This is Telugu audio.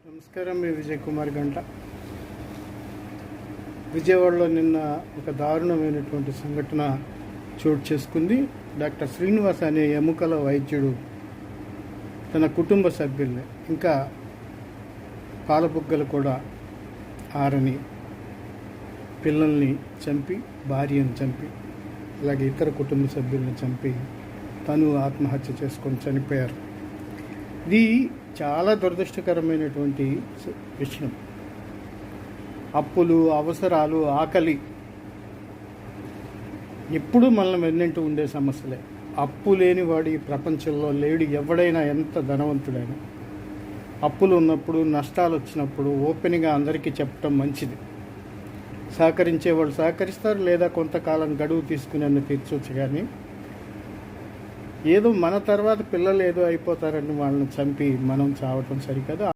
నమస్కారం. మీ విజయ్ కుమార్ గంట. విజయవాడలో నిన్న ఒక దారుణమైనటువంటి సంఘటన చోటు చేసుకుంది. డాక్టర్ శ్రీనివాస్ అనే ఎముకల వైద్యుడు తన కుటుంబ సభ్యుల్ని, ఇంకా పాలబుగ్గలు కూడా ఆరని పిల్లల్ని చంపి, భార్యను చంపి, అలాగే ఇతర కుటుంబ సభ్యుల్ని చంపి తను ఆత్మహత్య చేసుకొని చనిపోయారు. ఇది చాలా దురదృష్టకరమైనటువంటి విషయం. అప్పులు, అవసరాలు, ఆకలి ఎప్పుడూ మనల్ని వెన్నంటూ ఉండే సమస్యలే. అప్పు లేనివాడు ఈ ప్రపంచంలో లేడు. ఎవడైనా, ఎంత ధనవంతుడైనా అప్పులు ఉన్నప్పుడు, నష్టాలు వచ్చినప్పుడు ఓపెన్గా అందరికీ చెప్పడం మంచిది. సహకరించే వాళ్ళు సహకరిస్తారు, లేదా కొంతకాలం గడువు తీసుకుని అన్ని తీర్చవచ్చు. కానీ ఏదో మన తర్వాత పిల్లలు ఏదో అయిపోతారని వాళ్ళని చంపి మనం చావటం సరికాదు.